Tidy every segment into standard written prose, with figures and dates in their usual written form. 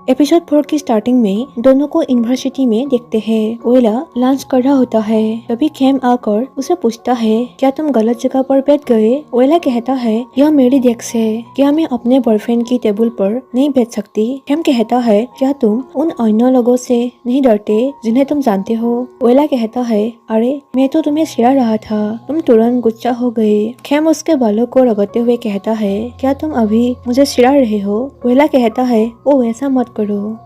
Episode 4 की starting में दोनों को यूनिवर्सिटी में देखते हैं। ओएला लंच कर रहा होता है, तभी खेम आकर उसे पूछता है, क्या तुम गलत जगह पर बैठ गए? ओएला कहता है, यह मेरी डेस्क है, क्या मैं अपने बॉयफ्रेंड की टेबल पर नहीं बैठ सकती? खेम कहता है, क्या तुम उन अन्य लोगों से नहीं डरते जिन्हें तुम जानते हो? ओएला कहता है, अरे मैं तो तुम्हें चिढ़ा रहा था, तुम तुरंत गुस्सा हो गए। खेम उसके बालों को रगड़ते हुए कहता है, क्या तुम अभी मुझे चिढ़ा रहे हो? ओएला कहता है, ओ ऐसा मत करो।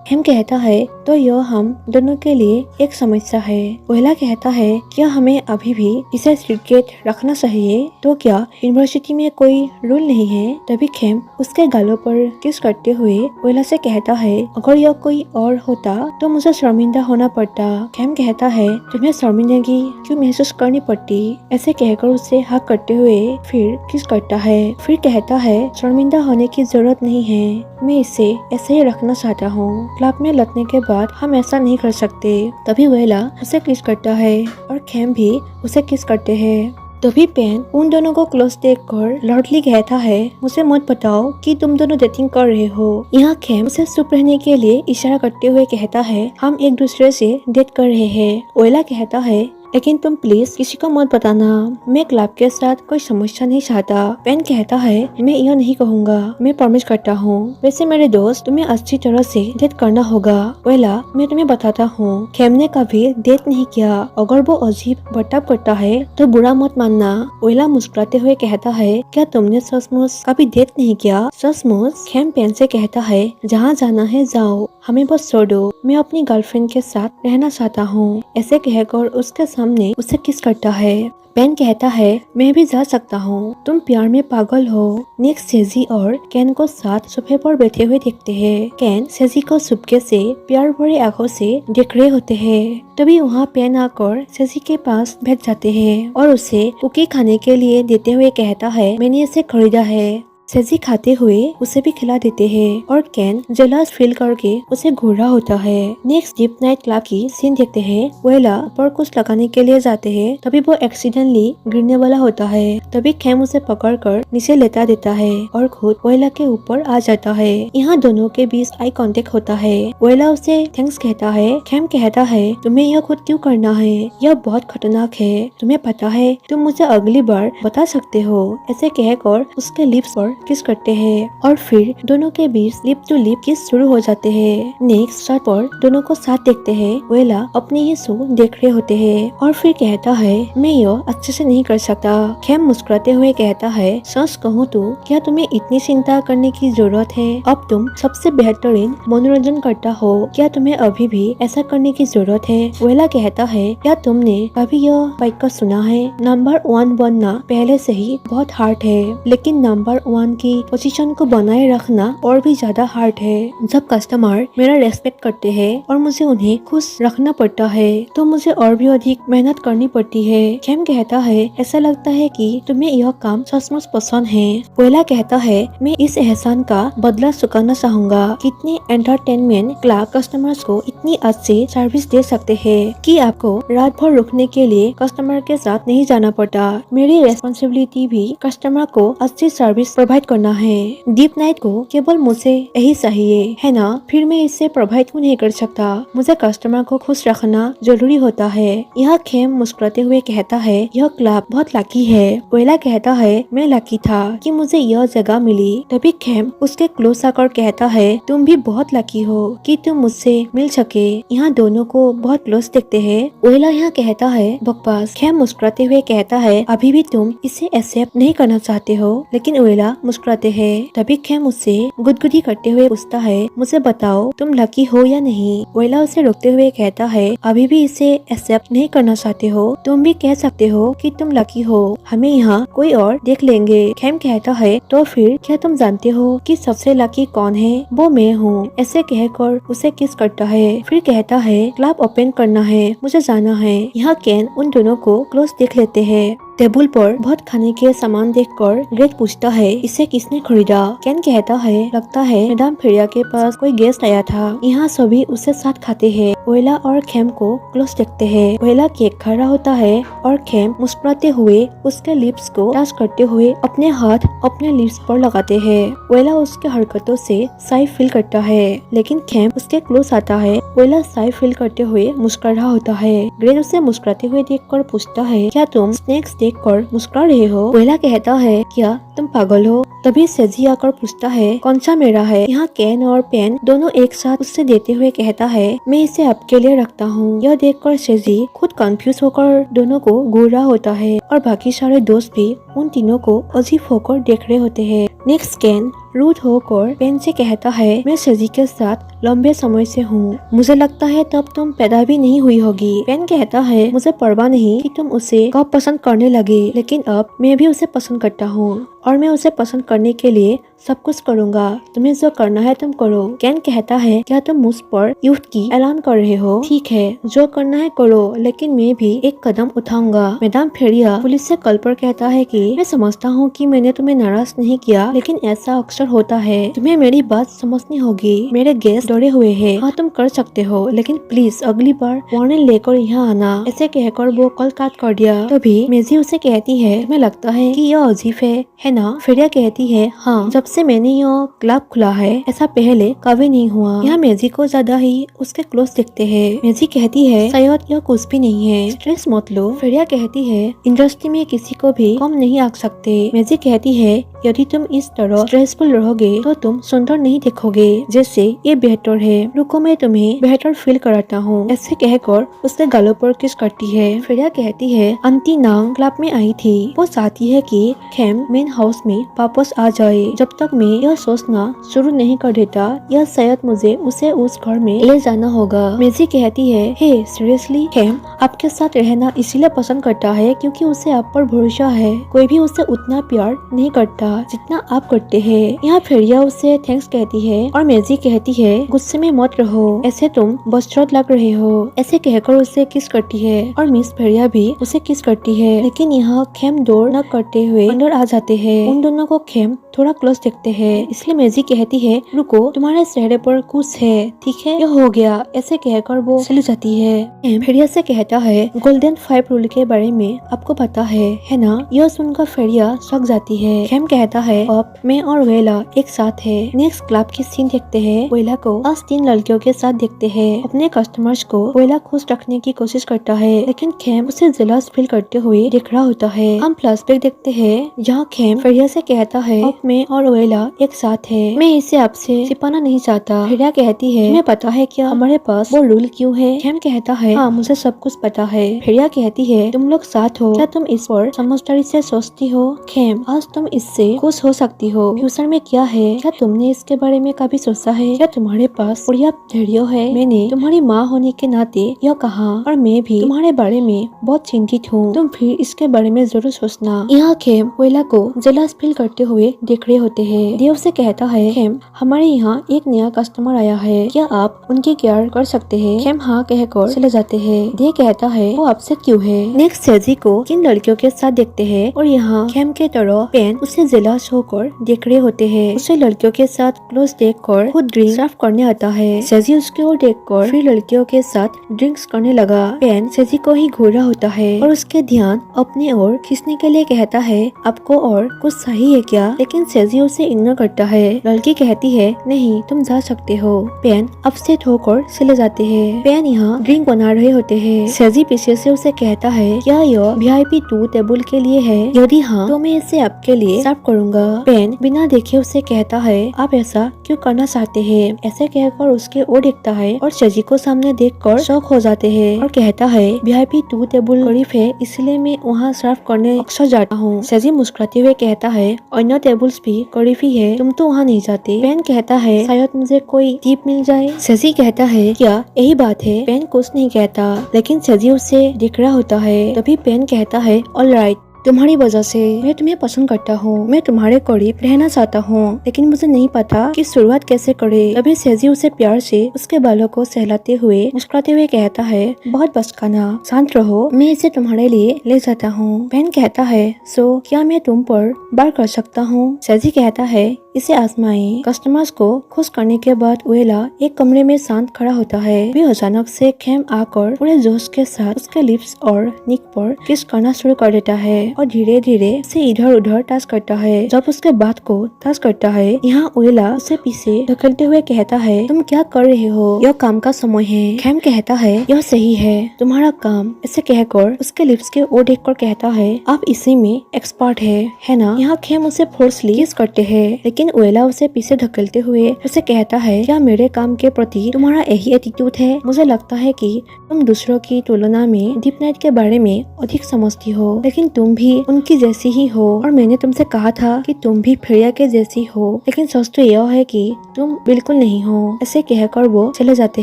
खेम कहता है, तो यह हम दोनों के लिए एक समस्या है। ओएला कहता है, क्या हमें अभी भी इसे सीक्रेट रखना चाहिए? तो क्या यूनिवर्सिटी में कोई रूल नहीं है? तभी खेम उसके गालों पर किस करते हुए ओएला से कहता है, अगर यह कोई और होता तो मुझे शर्मिंदा होना पड़ता। खेम कहता है, तुम्हें शर्मिंदगी क्यों महसूस करनी पड़ती? ऐसे कहकर उसे हक करते हुए फिर किस करता है। फिर कहता है, शर्मिंदा होने की जरूरत नहीं है, मैं इसे ऐसे ही रखना चाहता हूँ। क्लब में लड़ने के बाद हम ऐसा नहीं कर सकते। तभी ओएला उसे किस करता है और खेम भी उसे किस करते हैं। तभी पेन उन दोनों को क्लोज देखकर लॉर्डली कहता है, मुझे मत बताओ कि तुम दोनों डेटिंग कर रहे हो। यहाँ खेम उसे चुप रहने के लिए इशारा करते हुए कहता है, हम एक दूसरे से डेट कर रहे हैं। ओएला कहता है, लेकिन तुम प्लीज किसी को मत बताना, मैं क्लब के साथ कोई समस्या नहीं चाहता। पेन कहता है, मैं यह नहीं कहूँगा, मैं प्रॉमिस करता हूँ। वैसे मेरे दोस्त, तुम्हें अच्छी तरह से डेट करना होगा। ओएला, मैं तुम्हें बताता हूँ, खेम ने कभी डेट नहीं किया। अगर वो अजीब बर्ताव करता है तो बुरा मत मानना। ओएला मुस्कुराते हुए कहता है, क्या तुमने सचमुच कभी डेट नहीं किया? सचमुच? खेम पेन से कहता है, जहाँ जाना है जाओ, हमें बस छोड़ो, मैं अपनी गर्लफ्रेंड के साथ रहना चाहता हूँ। ऐसे कहकर उसके सामने उसे किस करता है। पेन कहता है, मैं भी जा सकता हूँ, तुम प्यार में पागल हो। नेक्स्ट सेजी और कैन को साथ सोफे पर बैठे हुए देखते हैं। कैन सेजी को चुपके से प्यार भरी आंखों से देख रहे होते हैं। तभी वहाँ पेन आकर सेजी के पास बैठ जाते हैं और उसे कुकी खाने के लिए देते हुए कहता है, मैंने इसे खरीदा है। सेजी खाते हुए उसे भी खिला देते हैं और कैन जेलस फील करके उसे घूरा होता है। नेक्स्ट डीप नाइट क्लब की सीन देखते हैं। ओएला पर कुछ लगाने के लिए जाते हैं, तभी वो एक्सीडेंटली गिरने वाला होता है। तभी खेम उसे पकड़कर नीचे लेटा देता है और खुद ओएला के ऊपर आ जाता है। यहाँ दोनों के बीच आई कांटेक्ट होता है। ओएला उसे थैंक्स कहता है। खेम कहता है, तुम्हें यह खुद क्यों करना है? यह बहुत खतरनाक है, तुम्हें पता है? तुम मुझे अगली बार बता सकते हो। ऐसे कहकर उसके लिप्स पर किस करते हैं और फिर दोनों के बीच लिप टू लिप किस शुरू हो जाते हैं। नेक्स्ट शॉट पर दोनों को साथ देखते हैं। ओएला अपने ही शो देख रहे होते हैं और फिर कहता है, मैं यह अच्छे से नहीं कर सकता। खेम मुस्कुराते हुए कहता है, सच कहूँ तो क्या तुम्हें इतनी चिंता करने की जरूरत है? अब तुम सबसे बेहतरीन मनोरंजन करता हो, क्या तुम्हें अभी भी ऐसा करने की जरूरत है? ओएला कहता है, क्या तुमने कभी यह वाक्य सुना है, नंबर 1 बनना पहले से ही बहुत हार्ड है, लेकिन नंबर 1 की पोजीशन को बनाए रखना और भी ज्यादा हार्ड है। जब कस्टमर मेरा रेस्पेक्ट करते हैं और मुझे उन्हें खुश रखना पड़ता है तो मुझे और भी अधिक मेहनत करनी पड़ती है। खेम कहता है, ऐसा लगता है कि तुम्हें यह काम सचमुच पसंद है। ओएला कहता है, मैं इस एहसान का बदला चुकाना चाहूंगा। कितने एंटरटेनमेंट क्लब कस्टमर्स को इतनी अच्छी सर्विस दे सकते हैं कि आपको रात भर रुकने के लिए कस्टमर के साथ नहीं जाना पड़ता। मेरी रेस्पॉन्सिबिलिटी भी कस्टमर को अच्छी सर्विस प्रोवाइड करना है। डीप नाइट को केवल मुझे यही चाहिए है ना, फिर मैं इससे प्रोवाइड क्यों नहीं कर सकता? मुझे कस्टमर को खुश रखना जरूरी होता है। यह खेम मुस्कुराते हुए कहता है, यह क्लब बहुत लकी है। ओएला कहता है, मैं लकी था कि मुझे यह जगह मिली। तभी खेम उसके क्लोज आकर कहता है, तुम भी बहुत लकी हो कि तुम मुझसे मिल सके। यहाँ दोनों को बहुत क्लोज देखते हैं। ओएला यहाँ कहता है, बकवास। खेम मुस्कुराते हुए कहता है, अभी भी तुम इसे एक्सेप्ट नहीं करना चाहते हो? लेकिन ओएला मुस्कुराते हैं। तभी खेम उससे गुदगुदी करते हुए पूछता है, मुझे बताओ तुम लकी हो या नहीं? ओएला उसे रोकते हुए कहता है, अभी भी इसे एक्सेप्ट नहीं करना चाहते हो? तुम भी कह सकते हो कि तुम लकी हो, हमें यहाँ कोई और देख लेंगे। खेम कहता है, तो फिर क्या तुम जानते हो कि सबसे लकी कौन है? वो मैं हूँ। ऐसे कहकर उसे किस करता है। फिर कहता है, क्लब ओपन करना है, मुझे जाना है। यहाँ कैन उन दोनों को क्लोज देख लेते हैं। टेबल पर बहुत खाने के सामान देखकर ग्रेग पूछता है इसे किसने खरीदा। केन कहता है लगता है मैडम फेरिया के पास कोई गेस्ट आया था, यहाँ सभी उसे साथ खाते हैं। ओएला और खेम को क्लोज देखते हैं। ओएला केक खा रहा होता है और खेम मुस्कुराते हुए उसके लिप्स को टच करते हुए अपने हाथ अपने लिप्स पर लगाते हैं। ओएला उसके हरकतों से साई फील करता है, लेकिन खेम उसके क्लोज आता है। ओएला साई फील करते हुए मुस्कुरा रहा होता है। ग्रेग उसे मुस्कुराते हुए देखकर पूछता है क्या तुम स्नैक्स देखकर मुस्कुरा रहे हो। ओएला कहता है क्या तुम पागल हो। तभी सेजी आकर पूछता है कौन सा मेरा है। यहाँ कैन और पेन दोनों एक साथ उससे देते हुए कहता है मैं इसे आपके लिए रखता हूँ। यह देखकर सेजी खुद कंफ्यूज होकर दोनों को घूर रहा होता है और बाकी सारे दोस्त भी उन तीनों को अजीब होकर देख रहे होते हैं। नेक्स्ट कैन रूड होकर पेन से कहता है मैं सेजी के साथ लंबे समय से हूँ, मुझे लगता है तब तुम पैदा भी नहीं हुई होगी। पेन कहता है मुझे परवाह नहीं कि तुम उसे कब पसंद करने लगे, लेकिन अब मैं भी उसे पसंद करता हूँ और मैं उसे पसंद करने के लिए सब कुछ करूँगा। तुम्हें जो करना है तुम करो। कैन कहता है क्या तुम मुझ पर युद्ध की ऐलान कर रहे हो। ठीक है जो करना है करो, लेकिन मैं भी एक कदम उठाऊंगा। मैडम फेरिया पुलिस से कल पर कहता है कि मैं समझता हूँ कि मैंने तुम्हें नाराज नहीं किया, लेकिन ऐसा अक्सर होता है। तुम्हें मेरी बात समझनी होगी। मेरे गेस्ट डरे हुए हैं। हाँ तुम कर सकते हो, लेकिन प्लीज अगली बार वार्निंग लेकर यहाँ आना। ऐसे कहकर वो कल काट कर दिया। तभी मेजी उसे कहती है तुम्हें लगता है कि यह अजीब है ना। फेरिया कहती है हाँ, जब से मैंने यह क्लब खुला है ऐसा पहले कभी नहीं हुआ। यहाँ मेजी को ज्यादा ही उसके क्लोज दिखते हैं। मेजी कहती है शायद यह कुछ भी नहीं है, स्ट्रेस मत लो। फेरिया कहती है इंडस्ट्री में किसी को भी कम नहीं आंक सकते। मेजी कहती है यदि तुम इस तरह स्ट्रेसफुल रहोगे तो तुम सुंदर नहीं दिखोगे, जैसे ये बेहतर है। रुको मैं तुम्हें बेहतर फील कराता हूँ। ऐसे कहकर उसके गालों पर किस करती है। फेरिया कहती है आंटी नांग क्लब में आई थी, वो चाहती है कि खेम मेन हाउस में वापस आ जाए। जब तक मैं यह सोचना शुरू नहीं कर देता या शायद मुझे उसे उस घर में ले जाना होगा। मेजी कहती है हे सीरियसली खेम आपके साथ रहना इसीलिए पसंद करता है क्योंकि उसे आप पर भरोसा है। कोई भी उसे उतना प्यार नहीं करता जितना आप करते हैं। यहाँ फेरिया उसे थैंक्स कहती है और मेजी कहती है गुस्से में मत रहो, ऐसे तुम बदसूरत लग रहे हो। ऐसे कहकर उसे किस करती है और मिस फेरिया भी उसे किस करती है, लेकिन यहाँ खेम दौड़ न करते हुए अंदर आ जाते हैं। उन दोनों को खेम थोड़ा क्लोज देखते हैं, इसलिए मेजी कहती है रुको तुम्हारे चेहरे पर कुछ है, ठीक है यह हो गया। ऐसे कहकर वो चली जाती है। खेम फेरिया से कहता है गोल्डन 5 रूल के बारे में आपको पता है ना। यह सुनकर फेरिया शॉक जाती है। खेम कहता है अब मैं और वेला एक साथ है। नेक्स्ट क्लब की सीन देखते हैं। वेला को आज 3 लड़कियों के साथ देखते हैं। अपने कस्टमर्स को वेला खुश रखने की कोशिश करता है, लेकिन खेम उसे जेलस फील करते हुए दिख रहा होता है। हम फ्लैशबैक देखते हैं जहाँ खेम फेरिया से कहता है अब मैं और वेला एक साथ है, मैं इसे आपसे छिपाना नहीं चाहता। फेरिया कहती है तुम्हें पता है क्या हमारे पास वो रूल क्यों है। खेम कहता है हाँ मुझे सब कुछ पता है। फेरिया कहती है तुम लोग साथ हो, क्या तुम इस पर समझदारी से सोचती हो। खेम आज तुम इससे खुश हो सकती हो, फ्यूचर में क्या है, क्या तुमने इसके बारे में कभी सोचा है। क्या तुम्हारे पास पर्याप्त धैर्य है। मैंने तुम्हारी माँ होने के नाते यह कहा और मैं भी तुम्हारे बारे में बहुत चिंतित हूँ, तुम फिर इसके बारे में जरूर सोचना। यहाँ खेम वेला को जेलस फील करते हुए देख रहे होते हैं। देव से कहता है खेम हमारे यहाँ एक नया कस्टमर आया है, क्या आप उनकी केयर कर सकते हैं। खेम हाँ कहकर चले जाते हैं। देव कहता है वो आपसे क्यों है। नेक्स्ट सेजी को किन लड़कियों के साथ देखते हैं और यहाँ खेम के तरह पेन उसे जेलस होकर देख रहे होते हैं। उसे लड़कियों के साथ क्लोज देखकर खुद ड्रिंक सर्व करने आता है। सेजी उसकी ओर देखकर फिर लड़कियों के साथ ड्रिंक्स करने लगा। पेन सेजी को ही घूर रहा होता है और उसके ध्यान अपने ओर खींचने के लिए कहता है आपको और कुछ सही है क्या, लेकिन सेजी उसे इग्नोर करता है। लड़की कहती है नहीं तुम जा सकते हो। पेन अपसेट होकर चले जाते हैं। पेन यहाँ ड्रिंक बना रहे होते हैं। सेजी पीछे से उसे कहता है क्या यह VIP 2 टेबल के लिए है, यदि हाँ तो मैं इसे आपके लिए सर्व करूँगा। पेन बिना देखे उसे कहता है आप ऐसा क्यों करना चाहते हैं। ऐसे कहकर उसके ओर देखता है और सेजी को सामने देखकर शॉक हो जाते हैं और कहता है VIP 2 टेबल करीब है इसलिए मैं वहाँ सर्व करने अक्सर जाता हूँ। सेजी मुस्कुराते हुए कहता है अन्य टेबल्स भी करीब ही है, तुम तो वहाँ नहीं जाते। पेन कहता है शायद मुझे कोई टिप मिल जाए। सेजी कहता है क्या यही बात है। पेन कुछ नहीं कहता, लेकिन सेजी उसे दिख रहा होता है। तभी पेन कहता है ऑलराइट तुम्हारी वजह से मैं तुम्हें पसंद करता हूँ, मैं तुम्हारे करीब रहना चाहता हूँ, लेकिन मुझे नहीं पता कि शुरुआत कैसे करे। तभी सेजी उसे प्यार से उसके बालों को सहलाते हुए मुस्कुराते हुए कहता है, बहुत बचकाना, शांत रहो, मैं इसे तुम्हारे लिए ले जाता हूँ। पेन कहता है, सो क्या मैं तुम पर बार कर सकता हूँ? सेजी कहता है, इसे आजमाएं। कस्टमर्स को खुश करने के बाद ओएला एक कमरे में शांत खड़ा होता है। भी अचानक से खेम आकर पूरे जोश के साथ उसके लिप्स और निक पर किस करना शुरू कर देता है और धीरे धीरे उसे इधर उधर टच करता है। जब उसके बात को टच करता है, यहाँ ओएला उसे पीछे धकेलते हुए कहता है, तुम क्या कर रहे हो? यह काम का समय है। खेम कहता है, यह सही है, तुम्हारा काम। इसे कहकर उसके लिप्स के ओर देखकर कहता है, आप इसी में एक्सपर्ट है ना? यहाँ खेम उसे फोर्सली किस करते हैं, लेकिन ओएला उसे पीछे धकेलते हुए उसे कहता है, क्या मेरे काम के प्रति तुम्हारा यही एटीट्यूड है? मुझे लगता है कि तुम दूसरों की तुलना में डीप नाइट के बारे में अधिक समझती हो, लेकिन तुम भी उनकी जैसी ही हो और मैंने तुमसे कहा था कि तुम भी फेरिया के जैसी हो, लेकिन सच तो यह है कि तुम बिल्कुल नहीं हो। ऐसे कहकर वो चले जाते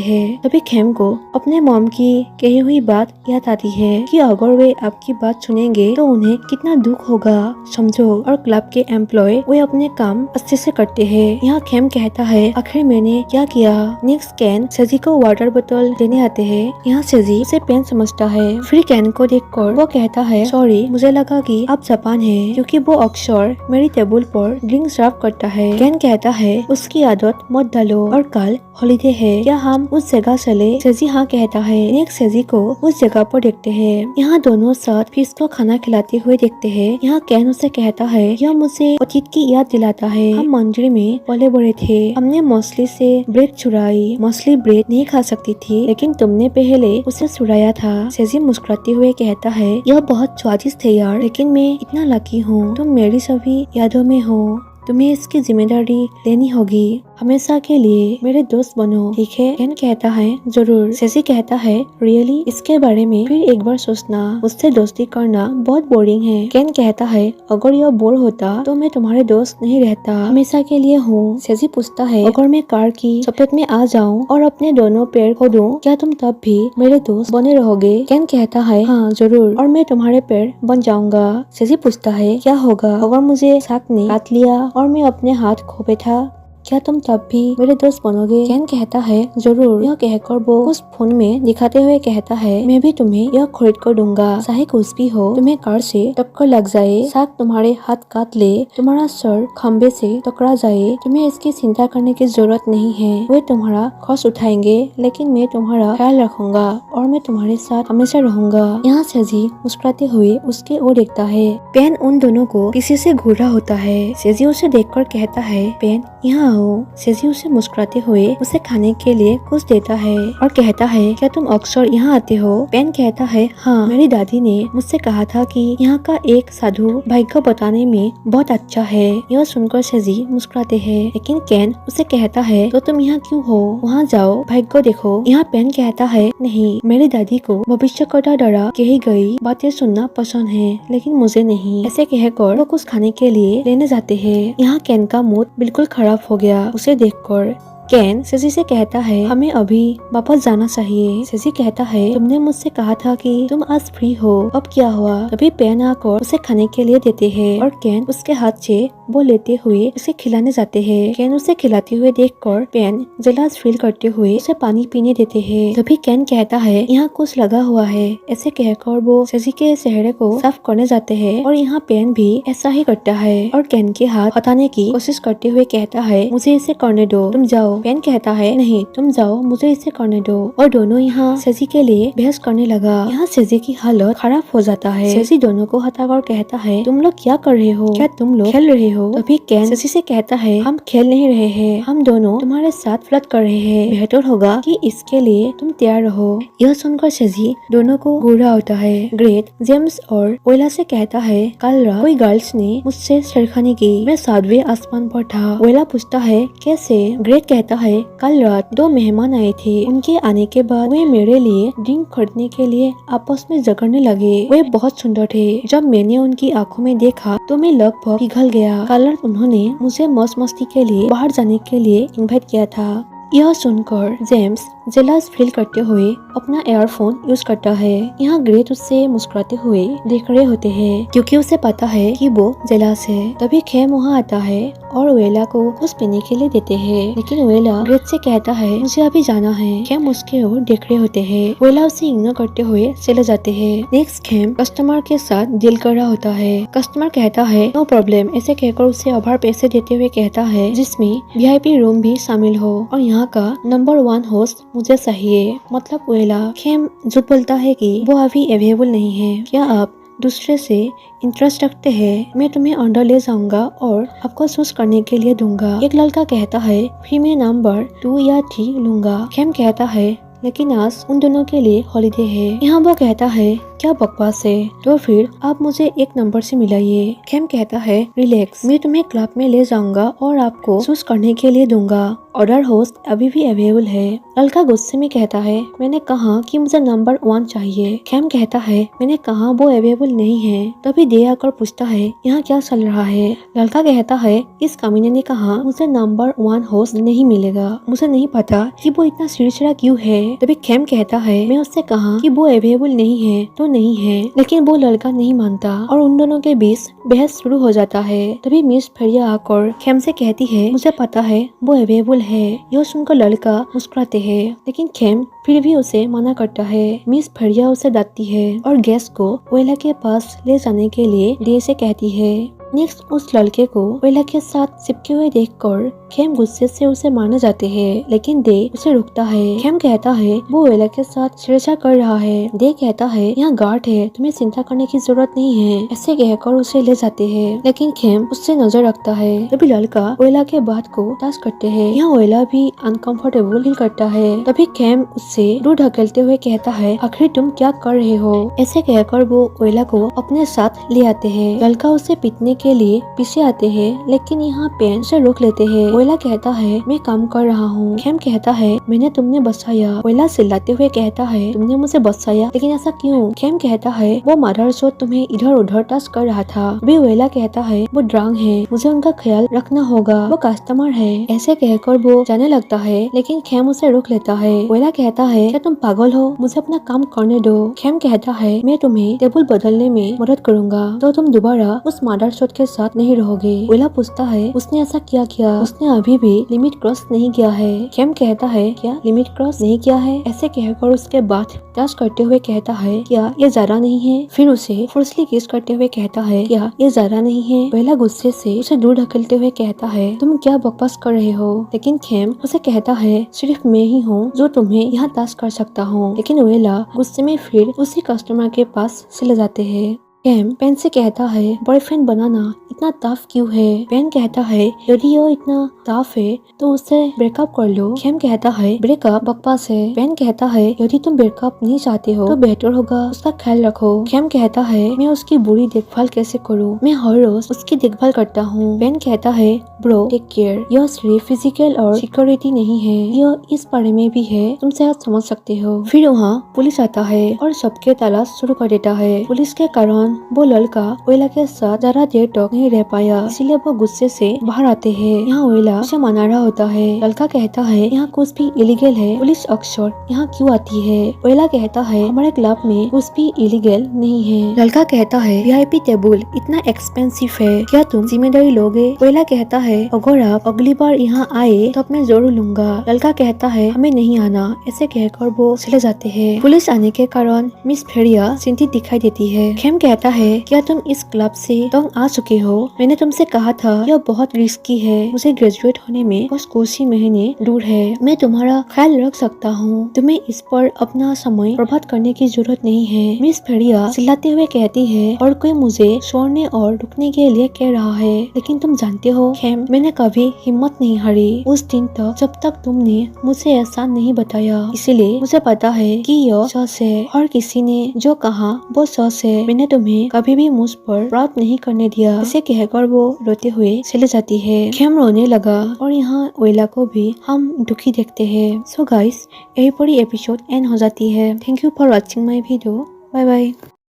हैं। तभी खेम को अपने मॉम की कही हुई बात याद आती है कि अगर वे आपकी बात सुनेंगे तो उन्हें कितना दुख होगा, समझो। और क्लब के एम्प्लॉय वे अपने काम अच्छे से करते हैं। यहाँ खेम कहता है, आखिर मैंने क्या किया? नेक्स्ट कैन सेजी को वाटर बोतल देने आते हैं। यहाँ सेजी उसे पेन समझता है। फिर कैन को देखकर वो कहता है, सॉरी, मुझे लगा कि आप जापान है, क्योंकि वो अक्सर मेरी टेबल पर ड्रिंक सर्व करता है। कैन कहता है, उसकी आदत मत डालो और कल हॉलिडे है, क्या हम उस जगह चले? सेजी हाँ कहता है। नेक्स्ट सेजी को उस जगह पर देखते हैं। यहाँ दोनों साथ फिश को खाना खिलाते हुए देखते हैं। यहाँ कैन उसे कहता है, यह मुझे अतीत की याद दिलाता है। हम मंदिर में पले बड़े थे, हमने मछली से ब्रेड चुराई। मछली ब्रेड नहीं खा सकती थी, लेकिन तुमने पहले उसे चुराया था। सेजी मुस्कुराते हुए कहता है, यह बहुत स्वादिष्ट है यार, लेकिन मैं इतना लकी हूँ, तुम मेरी सभी यादों में हो। तुम्हें इसकी जिम्मेदारी लेनी होगी। हमेशा के लिए मेरे दोस्त बनो, ठीक है? कैन कहता है, जरूर। सेजी कहता है, रियली? इसके बारे में फिर एक बार सोचना, मुझसे दोस्ती करना बहुत बोरिंग है। कैन कहता है, अगर यह बोर होता तो मैं तुम्हारे दोस्त नहीं रहता, हमेशा के लिए हूँ। सेजी पूछता है, अगर मैं कार की चपेट में आ जाऊँ और अपने दोनों पैर खो दूं, क्या तुम तब भी मेरे दोस्त बने रहोगे? कैन कहता है, हाँ जरूर, और मैं तुम्हारे पैर बन जाऊंगा। सेजी पूछता है, क्या होगा अगर मुझे शार्क ने काट लिया और मैं अपने हाथ खो बैठा? क्या तुम तब भी मेरे दोस्त बनोगे? कैन कहता है, जरूर। यह कहकर वो उस फोन में दिखाते हुए कहता है, मैं भी तुम्हें यह खरीद कर दूंगा, चाहे कुछ भी हो। तुम्हें कार से टक्कर लग जाए, शार्क तुम्हारे हाथ काट ले, तुम्हारा सर खंबे से टकरा जाए, तुम्हें इसकी चिंता करने की जरूरत नहीं है। वे तुम्हारा खर्च उठाएंगे, लेकिन मैं तुम्हारा ख्याल रखूंगा और मैं तुम्हारे साथ हमेशा रहूंगा। यहाँ सेजी मुस्कुराते हुए उसके ओर देखता है। पेन उन दोनों को किसी से घूरा होता है। सेजी उसे देखकर कहता है, पेन यहाँ आओ। सेजी उसे मुस्कुराते हुए उसे खाने के लिए कुछ देता है और कहता है, क्या तुम अक्सर यहाँ आते हो? पेन कहता है, हाँ, मेरी दादी ने मुझसे कहा था कि यहाँ का एक साधु भाग्य बताने में बहुत अच्छा है। यह सुनकर सेजी मुस्कुराते हैं, लेकिन कैन उसे कहता है, तो तुम यहाँ क्यों हो? वहाँ जाओ, भाग्य देखो। यहाँ पेन कहता है, नहीं, मेरी दादी को भविष्य के द्वारा कही गई बातें सुनना पसंद है, लेकिन मुझे नहीं। ऐसे कहकर वो कुछ खाने के लिए लेने जाते हैं। यहाँ कैन का मूड बिल्कुल खराब हो गया उसे देखकर। कैन सेजी से कहता है, हमें अभी वापस जाना चाहिए। सेजी कहता है, तुमने मुझसे कहा था कि तुम आज फ्री हो, अब क्या हुआ? तभी पेन आकर उसे खाने के लिए देते हैं और कैन उसके हाथ से वो लेते हुए उसे खिलाने जाते हैं। कैन उसे खिलाते हुए देखकर पेन जलास फील करते हुए उसे पानी पीने देते हैं। तभी कैन कहता है, यहाँ कुछ लगा हुआ है। ऐसे कहकर वो सेजी के चेहरे को साफ करने जाते हैं और यहाँ पेन भी ऐसा ही करता है और कैन के हाथ हटाने की कोशिश करते हुए कहता है, मुझे इसे करने दो, तुम जाओ। पेन कहता है, नहीं, तुम जाओ, मुझे इसे करने दो। और दोनों यहाँ सेजी के लिए बहस करने लगा। यहाँ सेजी की हालत खराब हो जाता है। सेजी दोनों को हटाकर कहता है, तुम लोग क्या कर रहे हो? क्या तुम लोग खेल रहे हो? तभी कैन सेजी से कहता है, हम खेल नहीं रहे हैं, हम दोनों तुम्हारे साथ फ्लर्ट कर रहे हैं। बेहतर होगा कि इसके लिए तुम तैयार रहो। यह सुनकर सेजी दोनों को घूरा होता है। ग्रेट जेम्स और ओएला से कहता है, कल रात कोई गर्ल्स ने मुझसे छेड़खानी की, मैं 7वें आसमान पर था। ओएला पूछता है, कैसे? ग्रेट कहता है, कल रात 2 मेहमान आए थे, उनके आने के बाद वे मेरे लिए ड्रिंक खरीदने के लिए आपस में झगड़ने लगे। वे बहुत सुंदर थे। जब मैंने उनकी आंखों में देखा तो मैं लगभग पिघल गया। कल रात उन्होंने मुझे मौज मस्ती के लिए बाहर जाने के लिए इनवाइट किया था। यह सुनकर जेम्स जेलस फील करते हुए अपना एयरफोन यूज करता है। यहाँ ग्रेट उससे मुस्कुराते हुए देख रहे होते हैं क्योंकि उसे पता है कि वो जेलस है। तभी खेम वहाँ आता है और वेला को कुछ पीने के लिए देते हैं, लेकिन वेला ग्रेट से कहता है मुझे अभी जाना है। खेम उसके ओर देख रहे होते हैं। वेला उसे इग्नोर करते हुए चले जाते हैं। नेक्स्ट खेम कस्टमर के साथ डील कर रहा होता है। कस्टमर कहता है नो प्रॉब्लम ऐसे कहकर उसे ओवर पैसे देते हुए कहता है जिसमें VIP रूम भी शामिल हो और यहाँ का नंबर 1 होस्ट मुझे चाहिए। मतलब वेला खेम झूठ बोलता है कि वो अभी अवेलेबल नहीं है। क्या आप दूसरे से इंटरेस्ट रखते हैं? मैं तुम्हें अंडर ले जाऊंगा और आपको चूज करने के लिए दूंगा। एक लड़का कहता है फिर मैं नंबर 2 या 3 लूंगा। खेम कहता है लेकिन आज उन दोनों के लिए हॉलिडे है। यहाँ वो कहता है क्या बकवास है, तो फिर आप मुझे एक नंबर से मिलाइए। खेम कहता है रिलैक्स, मैं तुम्हें क्लब में ले जाऊंगा और आपको चूज करने के लिए दूंगा। ऑर्डर होस्ट अभी भी अवेलेबल है। लड़का गुस्से में कहता है मैंने कहा कि मुझे नंबर 1 चाहिए। खेम कहता है मैंने कहा वो अवेलेबल नहीं है। तभी दे आकर पूछता है यहाँ क्या चल रहा है। लड़का कहता है इस कमीने ने कहा मुझे नंबर 1 होस्ट नहीं मिलेगा। मुझे नहीं पता कि वो इतना चिड़चिड़ा क्यों है। तभी खेम कहता है मैं उससे कहा कि वो अवेलेबल नहीं है तो नहीं है, लेकिन वो लड़का नहीं मानता और उन दोनों के बीच बहस शुरू हो जाता है। तभी मिस फेरिया आकर खेम से कहती है मुझे पता है वो अवेलेबल है। यह सुनकर लड़का मुस्कुराते हैं, लेकिन खेम फिर भी उसे मना करता है। मिस फेरिया उसे डांटती है और गेस्ट को वेला के पास ले जाने के लिए डे से कहती है। नेक्स्ट उस लड़के को वेला के साथ चिपके हुए देखकर खेम गुस्से से उसे मारने जाते हैं, लेकिन दे उसे रोकता है। खेम कहता है वो वेला के साथ छेड़छाड़ कर रहा है। दे कहता है यहाँ गार्ड है, तुम्हें चिंता करने की जरूरत नहीं है। ऐसे कहकर उसे ले जाते हैं, लेकिन खेम उससे नजर रखता है। तभी लड़का वेला के बात को टच करते हैं। यहाँ वेला भी अनकंफर्टेबल फील करता है। तभी खेम उससे दूर ढकेलते हुए कहता है आखिर तुम क्या कर रहे हो। ऐसे कहकर वो वेला को अपने साथ ले आते हैं। लड़का उसे पीटने के लिए पीछे आते हैं, लेकिन यहाँ पेन से रोक लेते हैं। वेला कहता है मैं काम कर रहा हूँ। खेम कहता है मैंने तुमने बचाया। वेला चिल्लाते हुए कहता है तुमने मुझे बचाया, लेकिन ऐसा क्यों? खेम कहता है वो मदर चोट तुम्हें इधर उधर टच कर रहा था। भी वेला कहता है वो ड्रंक है, मुझे उनका ख्याल रखना होगा, वो कस्टमर है। ऐसे कहकर वो जाने लगता है, लेकिन खेम उसे रोक लेता है। वेला कहता है क्या तुम पागल हो, मुझे अपना काम करने दो। खेम कहता है मैं तुम्हें टेबल बदलने में मदद करूंगा तो तुम दोबारा उस मदर चोट के साथ नहीं रहोगे। वेला पूछता है उसने ऐसा क्या किया? उसने अभी भी लिमिट क्रॉस नहीं किया है। खेम कहता है क्या लिमिट क्रॉस नहीं किया है? ऐसे कहकर उसके बाद टच करते हुए कहता है क्या ये ज्यादा नहीं है? फिर उसे फोर्सली किस करते हुए कहता है क्या ये ज्यादा नहीं है? वेला गुस्से से उसे दूर ढकेलते हुए कहता है तुम क्या बकवास कर रहे हो? लेकिन खेम उसे कहता है सिर्फ मैं ही हूँ जो तुम्हें यहाँ टच कर सकता हूँ। लेकिन वेला गुस्से में फिर उसी कस्टमर के पास चले जाते हैं। कैम पेन से कहता है बॉयफ्रेंड बनाना इतना टफ क्यों है? पेन कहता है यदि वो इतना टफ है तो उससे ब्रेकअप कर लो। खेम कहता है ब्रेकअप बकवास है। पेन कहता है यदि तुम ब्रेकअप नहीं चाहते हो तो बेहतर होगा उसका ख्याल रखो। खेम कहता है मैं उसकी बुरी देखभाल कैसे करूँ, मैं हर रोज उसकी देखभाल करता हूँ। पेन कहता है ब्रो टेक केयर, यह सिर्फ फिजिकल और सिक्योरिटी नहीं है, यह इस बारे में भी है, तुम शायद समझ सकते हो। फिर वहाँ पुलिस आता है और सबके तलाश शुरू कर देता है। पुलिस के कारण वो लड़का वेला के साथ ज्यादा देर तक नहीं रह पाया, इसलिए वो गुस्से से बाहर आते हैं। यहाँ वेला उसे मना रहा होता है। लड़का कहता है यहाँ कुछ भी इलीगल है, पुलिस अक्सर यहाँ क्यों आती है? वेला कहता है हमारे क्लब में कुछ भी इलीगल नहीं है। लड़का कहता है VIP टेबल इतना एक्सपेंसिव है, क्या तुम जिम्मेदारी लोगे? वेला कहता है अगर आप अगली बार यहाँ आए तो मैं जरूर लूंगा। लड़का कहता है हमें नहीं आना। ऐसे कहकर वो चले जाते हैं। पुलिस आने के कारण मिस फेरिया चिंतित दिखाई देती है। खेम कहता है क्या तुम इस क्लब से तंग आ चुके हो? मैंने तुमसे कहा था यह बहुत रिस्की है, मुझे ग्रेजुएट होने में बस कुछ ही महीने दूर है, मैं तुम्हारा ख्याल रख सकता हूँ, तुम्हें इस पर अपना समय बर्बाद करने की जरूरत नहीं है। मिस फेरिया चिल्लाते हुए कहती है और कोई मुझे छोड़ने और रुकने के लिए कह रहा है, लेकिन तुम जानते हो खेम मैंने कभी हिम्मत नहीं हारी उस दिन तक जब तक तुमने मुझे ऐसा नहीं बताया, इसलिए मुझे पता है कि यह सच है और किसी ने जो कहा वो सच है, मैंने तुम्हें कभी भी मुझ पर प्राप्त नहीं करने दिया। ऐसे कहकर वो रोते हुए चले जाती है। खेम रोने लगा और यहाँ वेला को भी हम दुखी देखते हैं। सो गाइस यही पूरी एपिसोड एंड हो जाती है। Thank you for watching my video. Bye bye.